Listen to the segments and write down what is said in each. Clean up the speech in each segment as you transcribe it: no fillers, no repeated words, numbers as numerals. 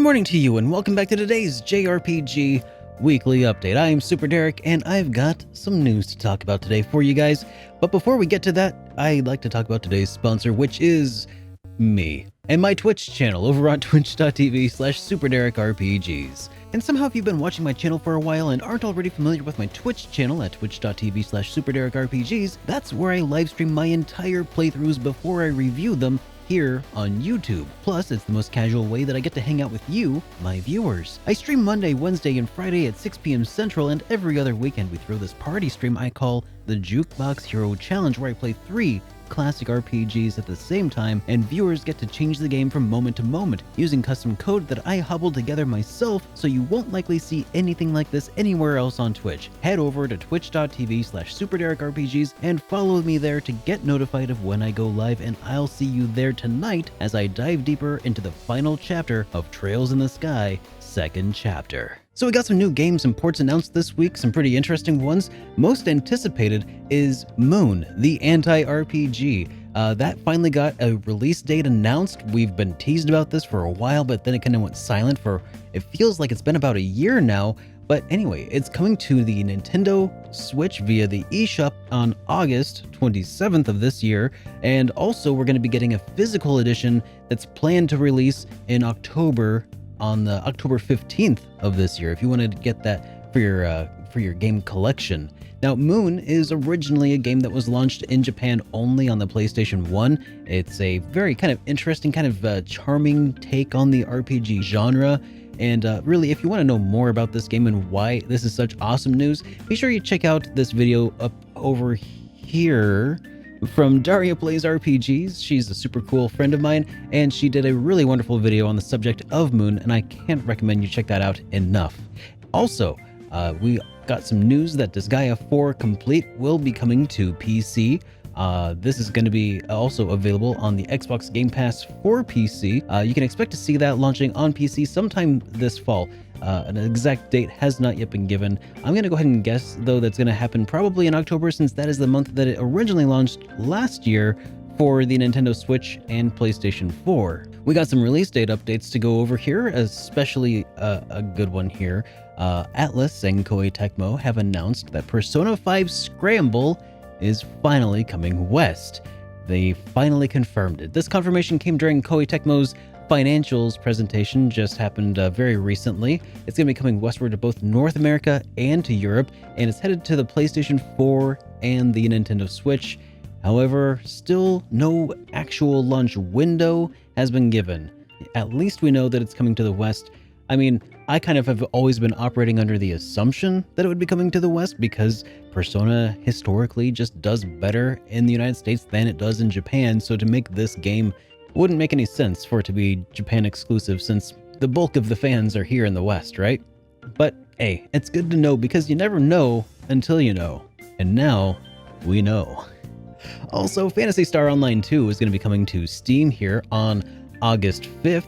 morning to you and welcome back to today's JRPG weekly update. I am SuperDerek and I've got some news to talk about today for you guys. But before we get to that, I'd like to talk about today's sponsor, which is me and my Twitch channel over on twitch.tv/SuperDerekRPGs. And somehow if you've been watching my channel for a while and aren't already familiar with my Twitch channel at twitch.tv/SuperDerekRPGs, that's where I livestream my entire playthroughs before I review them here on YouTube. Plus, it's the most casual way that I get to hang out with you, my viewers. I stream Monday, Wednesday, and Friday at 6 p.m. Central, and every other weekend we throw this party stream I call the Jukebox Hero Challenge, where I play 3 classic RPGs at the same time, and viewers get to change the game from moment to moment using custom code that I hobbled together myself, so you won't likely see anything like this anywhere else on Twitch. Head over to twitch.tv/SuperDerekRPGs and follow me there to get notified of when I go live, and I'll see you there tonight as I dive deeper into the final chapter of Trails in the Sky, second chapter. So we got some new games and ports announced this week, some pretty interesting ones. Most anticipated is Moon, the anti-RPG. That finally got a release date announced. We've been teased about this for a while, but then it kind of went silent for, it feels like it's been about a year now. But anyway, it's coming to the Nintendo Switch via the eShop on August 27th of this year. And also we're going to be getting a physical edition that's planned to release in October, on the October 15th of this year, if you wanted to get that for your game collection. Now, Moon is originally a game that was launched in Japan only on the PlayStation 1. It's a very kind of interesting, kind of charming take on the RPG genre. And really, if you want to know more about this game and why this is such awesome news, be sure you check out this video up over here from DariaPlaysRPGs. She's a super cool friend of mine, and she did a really wonderful video on the subject of Moon, and I can't recommend you check that out enough. Also, we got some news that Disgaea 4 Complete will be coming to PC. This is going to be also available on the Xbox Game Pass for PC. You can expect to see that launching on PC sometime this fall. An exact date has not yet been given. I'm going to go ahead and guess, though, that's going to happen probably in October, since that is the month that it originally launched last year for the Nintendo Switch and PlayStation 4. We got some release date updates to go over here, especially a good one here. Atlus and Koei Tecmo have announced that Persona 5 Scramble is finally coming west. They finally confirmed it. This confirmation came during Koei Tecmo's financials presentation, just happened very recently. It's going to be coming westward to both North America and to Europe, and it's headed to the PlayStation 4 and the Nintendo Switch. However, still no actual launch window has been given. At least we know that it's coming to the West. I mean, I kind of have always been operating under the assumption that it would be coming to the West because Persona historically just does better in the United States than it does in Japan, so to make this game wouldn't make any sense for it to be Japan exclusive, since the bulk of the fans are here in the West, right? But hey, it's good to know because you never know until you know. And now we know. Also, Phantasy Star Online 2 is going to be coming to Steam here on August 5th.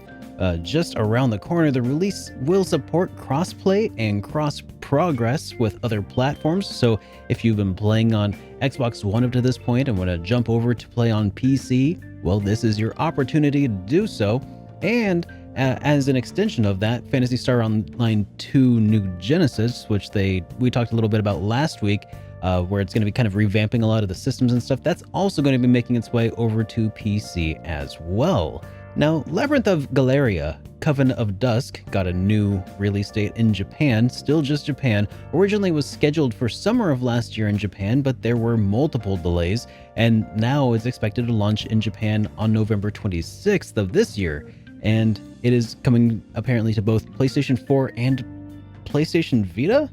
Just around the corner, the release will support crossplay and cross-progress with other platforms. So if you've been playing on Xbox One up to this point and want to jump over to play on PC, well, this is your opportunity to do so. And as an extension of that, Phantasy Star Online 2 New Genesis, which we talked a little bit about last week, where it's going to be kind of revamping a lot of the systems and stuff, that's also going to be making its way over to PC as well. Now, Labyrinth of Galeria, Coven of Dusk, got a new release date in Japan, still just Japan. Originally was scheduled for summer of last year in Japan, but there were multiple delays, and now it's expected to launch in Japan on November 26th of this year. And it is coming apparently to both PlayStation 4 and PlayStation Vita?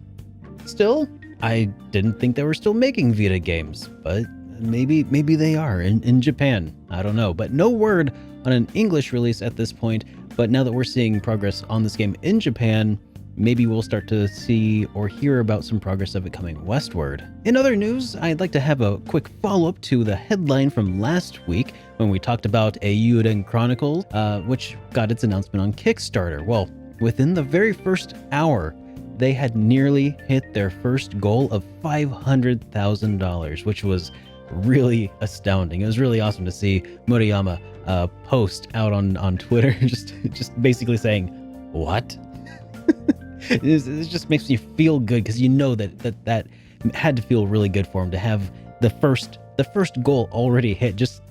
Still? I didn't think they were still making Vita games, but maybe they are in Japan. I don't know, but no word on an English release at this point. But now that we're seeing progress on this game in Japan, maybe we'll start to see or hear about some progress of it coming westward. In other news, I'd like to have a quick follow-up to the headline from last week when we talked about Eiyuden Chronicle, which got its announcement on Kickstarter. Well, within the very first hour, they had nearly hit their first goal of $500,000, which was really astounding. It was really awesome to see Murayama post out on Twitter, just basically saying, what? It just makes me feel good because you know that had to feel really good for him to have the first goal already hit just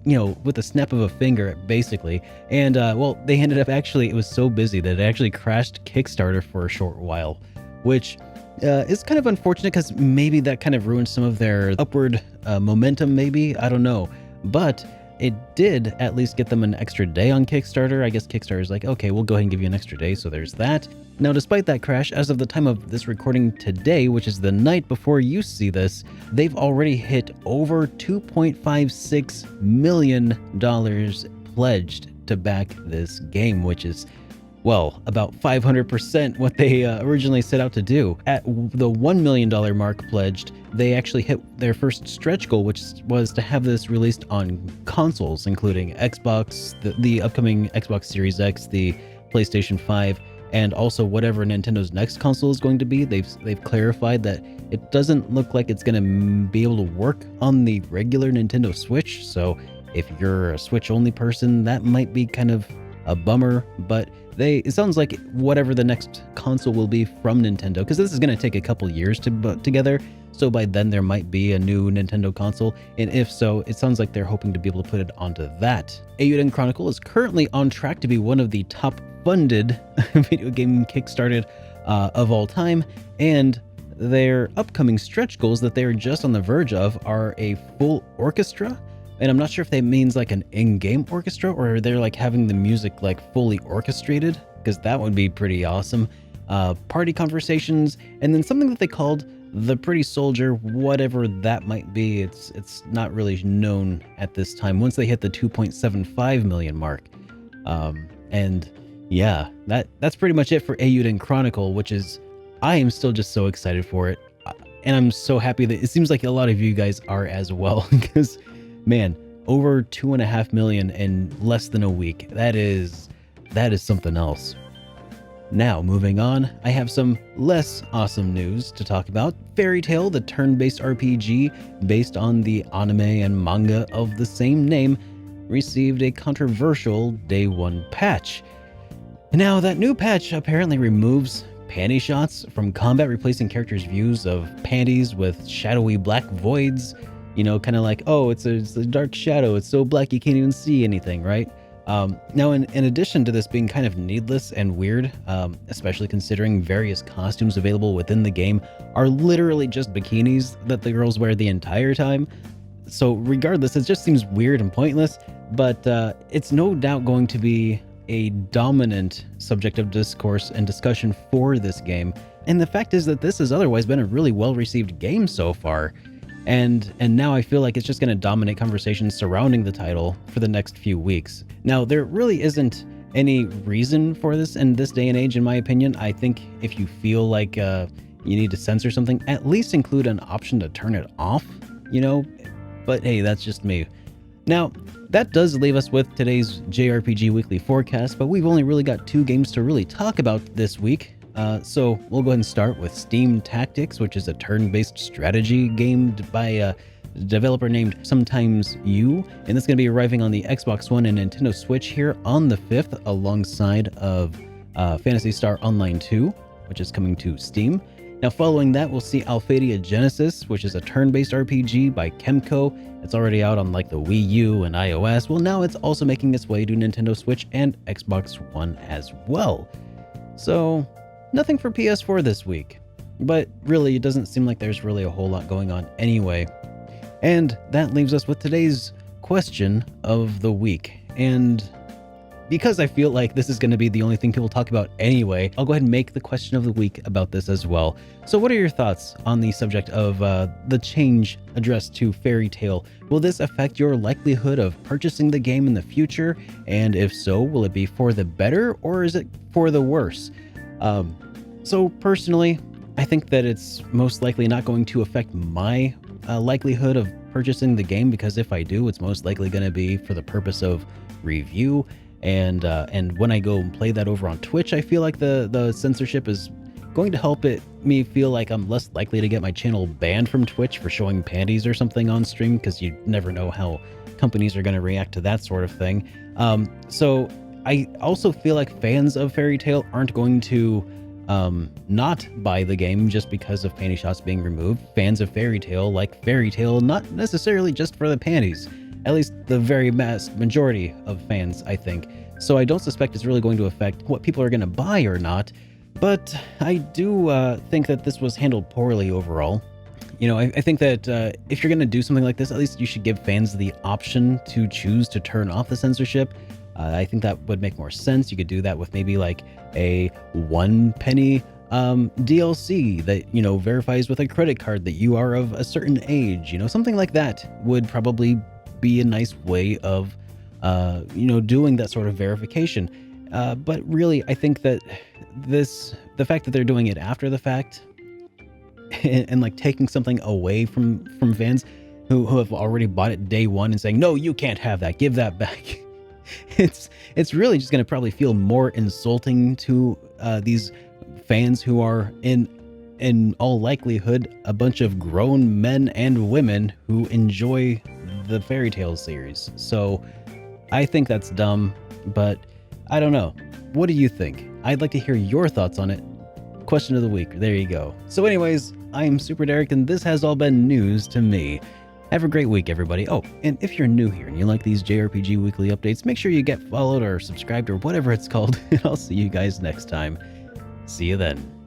with a snap of a finger basically. And well, they ended up it was so busy that it actually crashed Kickstarter for a short while, which is kind of unfortunate because maybe that kind of ruined some of their upward momentum, maybe, I don't know. But it did at least get them an extra day on Kickstarter. I guess Kickstarter is like, okay, we'll go ahead and give you an extra day, so there's that. Now, despite that crash, as of the time of this recording today, which is the night before you see this, they've already hit over $2.56 million pledged to back this game, which is, well, about 500% what they originally set out to do. At the $1 million mark pledged, they actually hit their first stretch goal, which was to have this released on consoles, including Xbox, the upcoming Xbox Series X, the PlayStation 5, and also whatever Nintendo's next console is going to be. They've clarified that it doesn't look like it's going to be able to work on the regular Nintendo Switch. So if you're a Switch-only person, that might be kind of a bummer, but it sounds like whatever the next console will be from Nintendo, because this is going to take a couple years to put together, so by then there might be a new Nintendo console, and if so, it sounds like they're hoping to be able to put it onto that. Eiyuden Chronicle is currently on track to be one of the top funded video game Kickstarted of all time, and their upcoming stretch goals that they are just on the verge of are a full orchestra. And I'm not sure if that means like an in-game orchestra or they're like having the music like fully orchestrated, because that would be pretty awesome. Party conversations, and then something that they called the Pretty Soldier, whatever that might be. It's not really known at this time once they hit the 2.75 million mark. And yeah, that's pretty much it for Eiyuden Chronicle, which is, I am still just so excited for it. And I'm so happy that it seems like a lot of you guys are as well, because man, over 2.5 million in less than a week. That is something else. Now, moving on, I have some less awesome news to talk about. Fairy Tail, the turn-based RPG based on the anime and manga of the same name, received a controversial Day 1 patch. Now, that new patch apparently removes panty shots from combat, replacing characters' views of panties with shadowy black voids. You know, kind of like, oh, it's a dark shadow. It's so black you can't even see anything, right? Now, in addition to this being kind of needless and weird, especially considering various costumes available within the game are literally just bikinis that the girls wear the entire time. So regardless, it just seems weird and pointless, but it's no doubt going to be a dominant subject of discourse and discussion for this game. And the fact is that this has otherwise been a really well-received game so far. And now I feel like it's just going to dominate conversations surrounding the title for the next few weeks. Now, there really isn't any reason for this in this day and age, in my opinion. I think if you feel like you need to censor something, at least include an option to turn it off, you know? But hey, that's just me. Now, that does leave us with today's JRPG Weekly Forecast, but we've only really got 2 games to really talk about this week. So we'll go ahead and start with Steam Tactics, which is a turn-based strategy game by a developer named Sometimes You, and it's going to be arriving on the Xbox One and Nintendo Switch here on the 5th, alongside of Phantasy Star Online 2, which is coming to Steam. Now, following that, we'll see Alphadia Genesis, which is a turn-based RPG by Kemco. It's already out on like the Wii U and iOS. Well, now it's also making its way to Nintendo Switch and Xbox One as well. So nothing for PS4 this week, but really it doesn't seem like there's really a whole lot going on anyway. And that leaves us with today's question of the week. And because I feel like this is going to be the only thing people talk about anyway, I'll go ahead and make the question of the week about this as well. So what are your thoughts on the subject of the change addressed to Fairy Tail? Will this affect your likelihood of purchasing the game in the future? And if so, will it be for the better or is it for the worse? So personally, I think that it's most likely not going to affect my likelihood of purchasing the game, because if I do, it's most likely going to be for the purpose of review. And when I go and play that over on Twitch, I feel like the censorship is going to help me feel like I'm less likely to get my channel banned from Twitch for showing panties or something on stream, because you never know how companies are going to react to that sort of thing. So I also feel like fans of Fairy Tail aren't going to not buy the game just because of panty shots being removed. Fans of Fairy Tail like Fairy Tail, not necessarily just for the panties. At least the very vast majority of fans, I think. So I don't suspect it's really going to affect what people are going to buy or not. But I do think that this was handled poorly overall. You know, I think that if you're going to do something like this, at least you should give fans the option to choose to turn off the censorship. I think that would make more sense. You could do that with maybe like a 1 penny DLC that, you know, verifies with a credit card that you are of a certain age. You know, something like that would probably be a nice way of, you know, doing that sort of verification. But really, I think that the fact that they're doing it after the fact and like taking something away from fans who have already bought it day one and saying, no, you can't have that, give that back. It's really just going to probably feel more insulting to these fans who are in all likelihood a bunch of grown men and women who enjoy the Fairy Tail series. So I think that's dumb, but I don't know. What do you think? I'd like to hear your thoughts on it. Question of the week. There you go. So anyways, I'm SuperDerek, and this has all been news to me. Have a great week, everybody. Oh, and if you're new here and you like these JRPG weekly updates, make sure you get followed or subscribed or whatever it's called, and I'll see you guys next time. See you then.